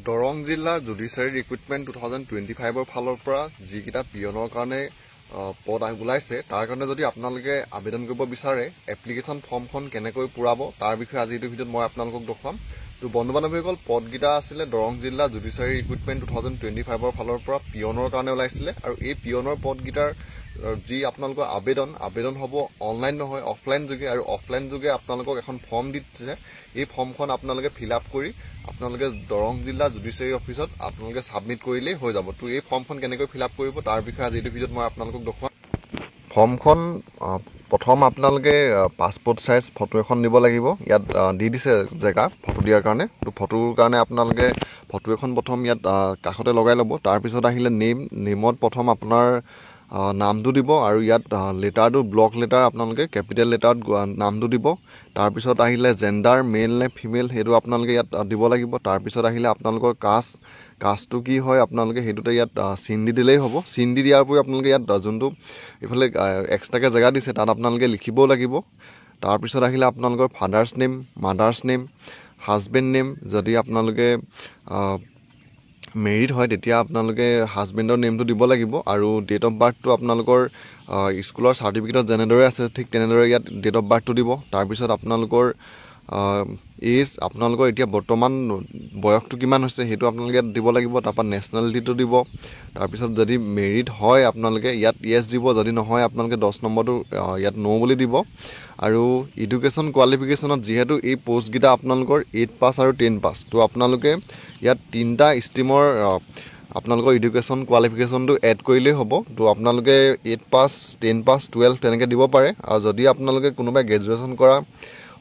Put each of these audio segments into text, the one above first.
দৰং জিলা judiciary recruitment 2025 ফালৰ পৰা যিকেইটা পিয়নৰ কাৰণে পদ ওলাইছে তাৰ কাৰণে যদি আপোনালোকে আবেদন কৰিব বিচাৰে এপ্লিকেশ্যন ফৰ্মখন কেনেকৈ পূৰাব তাৰ বিষয়ে আজি এই ভিডিঅ'ত মই আপোনালোকক দেখুৱাম। তো বন্ধু বান্ধৱীসকল পদকেইটা আছিলে দৰং জিলা জুডিচিয়াৰী ৰিক্ৰুটমেণ্ট 2025 ফালৰ পৰা পিয়নৰ কাৰণে ওলাইছিলে আৰু এই পিয়নৰ পদকেইটাৰ যি আপোনালোকৰ আবেদন হ'ব অনলাইন নহয় অফলাইন যোগে আৰু অফলাইন যোগে আপোনালোকক এখন ফৰ্ম দিছে। এই ফৰ্মখন আপোনালোকে ফিল আপ কৰি আপোনালোকে দৰং জিলা জুডিচিয়াৰী অফিচত আপোনালোকে সাবমিট কৰিলেই হৈ যাব। তো এই ফৰ্মখন কেনেকৈ ফিল আপ কৰিব তাৰ বিষয়ে আজি এই ভিডিঅ'ত মই আপোনালোকক দেখুৱাম। ফৰ্মখন প্ৰথম আপোনালোকে পাছপোৰ্ট সাইজ ফটো এখন দিব লাগিব। ইয়াত দি দিছে জেগা ফটো দিয়াৰ কাৰণে। তো ফটোৰ কাৰণে আপোনালোকে ফটো এখন প্ৰথম ইয়াত কাষতে লগাই ল'ব। তাৰপিছত আহিলে নেমত প্ৰথম আপোনাৰ নামটো দিব আৰু ইয়াত লেটাৰটো ব্লক লেটাৰ আপোনালোকে কেপিটেল লেটাৰত নামটো দিব। তাৰপিছত আহিলে জেণ্ডাৰ মেল নে ফিমেল সেইটো আপোনালোকে ইয়াত দিব লাগিব। তাৰপিছত আহিলে আপোনালোকৰ কাষ্টটো কি হয় আপোনালোকে সেইটোতে ইয়াত চিন দি দিলেই হ'ব। চিন দি দিয়াৰ উপৰিও আপোনালোকে ইয়াত যোনটো এইফালে এক্সট্ৰাকৈ জেগা দিছে তাত আপোনালোকে লিখিবও লাগিব। তাৰপিছত আহিলে আপোনালোকৰ father's name, mothers name, husband name, যদি আপোনালোকে মেৰিড হয় তেতিয়া আপোনালোকে হাজবেণ্ডৰ নেমটো দিব লাগিব আৰু ডেট অফ বাৰ্থটো আপোনালোকৰ স্কুলৰ চাৰ্টিফিকেটত যেনেদৰে আছে ঠিক তেনেদৰে ইয়াত ডেট অফ বাৰ্থটো দিব। তাৰপিছত আপোনালোকৰ এজ আপোনালোকৰ এতিয়া বৰ্তমান বয়সটো কিমান হৈছে সেইটো আপোনালোকে ইয়াত দিব লাগিব। তাৰপৰা নেশ্যনেলিটিটো দিব। তাৰপিছত যদি মেৰিড হয় আপোনালোকে ইয়াত য়েছ দিব, যদি নহয় আপোনালোকে 10 নম্বৰটো ইয়াত ন' বুলি দিব। আৰু এডুকেশ্যন কোৱালিফিকেশ্যনত যিহেতু এই পষ্টকেইটা আপোনালোকৰ 8 পাছ আৰু 10 পাছ, তো আপোনালোকে ইয়াত 3টা ষ্ট্ৰীমৰ আপোনালোকৰ এডুকেশ্যন কোৱালিফিকেশ্যনটো এড কৰিলেই হ'ব। তো আপোনালোকে 8 পাছ 10 পাছ 12 তেনেকৈ দিব পাৰে। আৰু যদি আপোনালোকে কোনোবাই গ্ৰেজুৱেশ্যন কৰা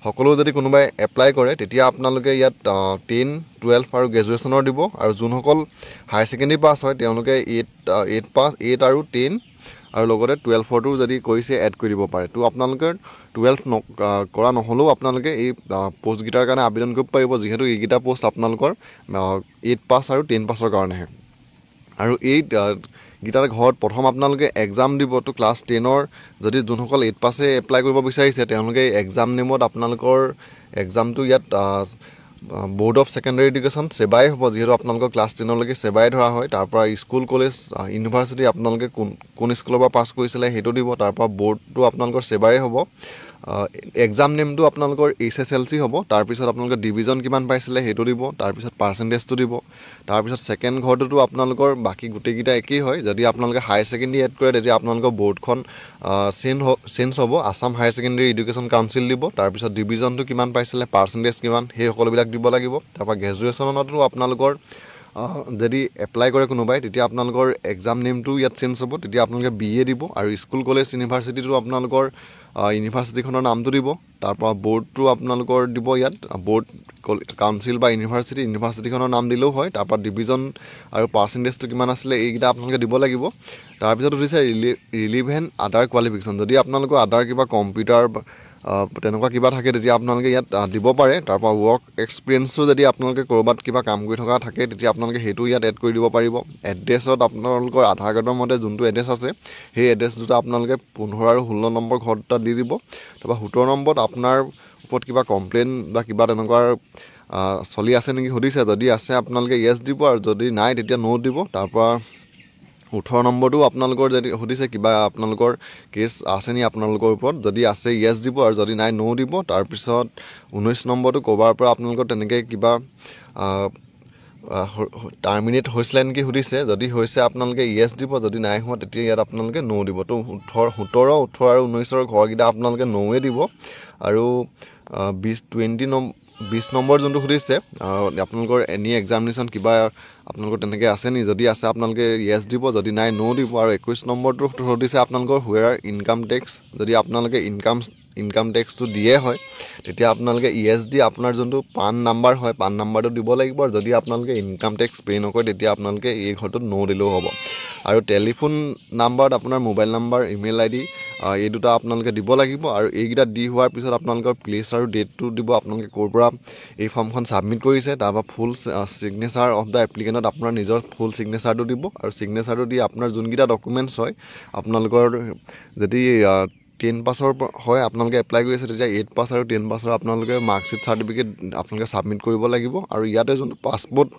সকলো যদি কোনোবাই এপ্লাই কৰে তেতিয়া আপোনালোকে ইয়াত 10, 12 আৰু গ্ৰেজুৱেশ্যনৰ দিব। আৰু যোনসকল হায়াৰ ছেকেণ্ডেৰী পাছ হয় তেওঁলোকে 8 পাছ 8 আৰু 10 আৰু লগতে 12ৰটো যদি কৰিছে এড কৰি দিব পাৰে। তো আপোনালোকে 12 কৰা নহ'লেও আপোনালোকে এই পষ্টকেইটাৰ কাৰণে আবেদন কৰিব পাৰিব, যিহেতু এইকেইটা পষ্ট আপোনালোকৰ 8 পাছ আৰু 10 পাছৰ কাৰণেহে। আৰু এই গীটাৰ ঘৰত প্ৰথম আপোনালোকে এক্সাম দিব। তো ক্লাছ 10ৰ যদি যোনসকল 8 পাছে এপ্লাই কৰিব বিচাৰিছে তেওঁলোকে এক্সাম নেমত আপোনালোকৰ এক্সামটো ইয়াত ব'ৰ্ড অফ ছেকেণ্ডেৰী এডুকেশ্যন সেৱাই হ'ব, যিহেতু আপোনালোকৰ ক্লাছ 10লৈকে সেৱাই ধৰা হয়। তাৰপৰা স্কুল কলেজ ইউনিভাৰ্চিটি আপোনালোকে কোন স্কুলৰ পৰা পাছ কৰিছিলে সেইটো দিব। তাৰপৰা ব'ৰ্ডটো আপোনালোকৰ সেৱাই হ'ব। এক্সাম নেমটো আপোনালোকৰ HSLC হ'ব। তাৰপিছত আপোনালোকে ডিভিজন কিমান পাইছিলে সেইটো দিব। তাৰপিছত পাৰ্চেণ্টেজটো দিব। তাৰপিছত ছেকেণ্ড ঘৰটোতো আপোনালোকৰ বাকী গোটেইকেইটা একেই হয়। যদি আপোনালোকে হায়াৰ ছেকেণ্ডেৰী এড কৰে তেতিয়া আপোনালোকৰ ব'ৰ্ডখন চেঞ্জ হ'ব, Assam higher secondary education council দিব। তাৰপিছত ডিভিজনটো কিমান পাইছিলে, পাৰ্চেণ্টেজ কিমান, সেই সকলোবিলাক দিব লাগিব। তাৰপৰা গ্ৰেজুৱেশ্যনতো আপোনালোকৰ যদি এপ্লাই কৰে কোনোবাই তেতিয়া আপোনালোকৰ এক্সাম নেমটো ইয়াত চেঞ্জ হ'ব, তেতিয়া আপোনালোকে BA দিব। আৰু স্কুল কলেজ ইউনিভাৰ্চিটিটো আপোনালোকৰ ইউনিভাৰ্চিটিখনৰ নামটো দিব। তাৰপৰা ব'ৰ্ডটো আপোনালোকৰ দিব, ইয়াত ব'ৰ্ড কাউন্সিল বা ইউনিভাৰ্চিটিখনৰ নাম দিলেও হয়। তাৰপৰা ডিভিজন আৰু পাৰ্চেণ্টেজটো কিমান আছিলে এইকেইটা আপোনালোকে দিব লাগিব। তাৰপিছত উঠিছে ৰিলিভেণ্ট আদাৰ কোৱালিফিকেশ্যন, যদি আপোনালোকৰ আদাৰ কিবা কম্পিউটাৰ তেনেকুৱা কিবা থাকে তেতিয়া আপোনালোকে ইয়াত দিব পাৰে। তাৰপৰা ৱৰ্ক এক্সপিৰিয়েঞ্চো যদি আপোনালোকে ক'ৰবাত কিবা কাম কৰি থকা থাকে তেতিয়া আপোনালোকে সেইটো ইয়াত এড কৰি দিব পাৰিব। এড্ৰেছত আপোনালোকৰ আধাৰ কাৰ্ডৰ মতে যোনটো এড্ৰেছ আছে সেই এড্ৰেছ দুটা আপোনালোকে 15 আৰু 16 নম্বৰ ঘৰ দুটা দি দিব। তাৰপৰা 17 নম্বৰত আপোনাৰ ওপৰত কিবা কমপ্লেইন বা কিবা তেনেকুৱা চলি আছে নেকি সুধিছে, যদি আছে আপোনালোকে য়েছ দিব আৰু যদি নাই তেতিয়া ন' দিব। তাৰপৰা 18 নম্বৰটো আপোনালোকৰ যদি সুধিছে কিবা আপোনালোকৰ কেছ আছে নি আপোনালোকৰ ওপৰত, যদি আছে য়েছ দিব আৰু যদি নাই ন' দিব। তাৰপিছত 19 নম্বৰটো ক'ৰবাৰ পৰা আপোনালোকৰ তেনেকৈ কিবা টাৰ্মিনেট হৈছিলে নেকি সুধিছে, যদি হৈছে আপোনালোকে য়েছ দিব, যদি নাই হোৱা তেতিয়া ইয়াত আপোনালোকে ন' দিব। তো 17, 18 আৰু 19ৰ ঘৰকেইটা আপোনালোকে ন'ৱে দিব। আৰু 20 নম্বৰ যোনটো সুধিছে আপোনালোকৰ এনি এক্সামিনেশ্যন কিবা আপোনালোকৰ তেনেকৈ আছে নি, যদি আছে আপোনালোকে য়েছ দিব, যদি নাই ন' দিব। আৰু 21 নম্বৰটো সুধিছে আপোনালোকৰ হুৱেৰ ইনকাম টেক্স, যদি আপোনালোকে ইনকাম টেক্সটো দিয়ে হয় তেতিয়া আপোনালোকে য়েছ দি আপোনাৰ যোনটো পান নাম্বাৰ হয় পান নাম্বাৰটো দিব লাগিব। আৰু যদি আপোনালোকে ইনকাম টেক্স পে' নকৰে তেতিয়া আপোনালোকে এই ঘৰটোত ন' দিলেও হ'ব। আৰু টেলিফোন নাম্বাৰত আপোনাৰ মোবাইল নাম্বাৰ, ইমেইল ID এই দুটা আপোনালোকে দিব লাগিব। আৰু এইকেইটা দি হোৱাৰ পিছত আপোনালোকৰ প্লেচ আৰু ডেটটো দিব, আপোনালোকে ক'ৰ পৰা এই ফৰ্মখন ছাবমিট কৰিছে। তাৰপৰা ফুল ছিগনেচাৰ অফ দ্য এপ্লিকেণ্টত আপোনাৰ নিজৰ ফুল ছিগনেচাৰটো দিব। আৰু ছিগনেচাৰটো দি আপোনাৰ যোনকেইটা ডকুমেণ্টছ হয় আপোনালোকৰ যদি 10 পাছৰ হয় আপোনালোকে এপ্লাই কৰি আছে তেতিয়া 8 পাছ আৰু 10 পাছৰ আপোনালোকে মাৰ্কশ্বিট চাৰ্টিফিকেট আপোনালোকে ছাবমিট কৰিব লাগিব। আৰু ইয়াতে যোনটো পাছপোৰ্ট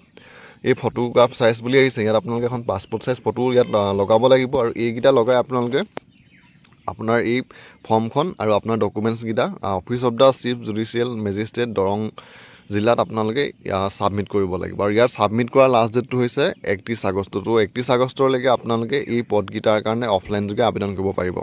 এই ফটোগ্ৰাফ চাইজ বুলি আহিছে, ইয়াত আপোনালোকে এখন পাছপৰ্ট চাইজ ফটো ইয়াত লগাব লাগিব। আৰু এইকেইটা লগাই আপোনালোকে আপোনাৰ এই ফৰ্মখন আৰু আপোনাৰ ডকুমেণ্টছকেইটা office of the chief judicial magistrate Darrang জিলাত আপোনালোকে ছাবমিট কৰিব লাগিব। আৰু ইয়াৰ ছাবমিট কৰাৰ লাষ্ট ডেটটো হৈছে 31 আগষ্ট। তো 31 আগষ্টলৈকে আপোনালোকে এই পদকেইটাৰ কাৰণে অফলাইন যোগে আবেদন কৰিব পাৰিব।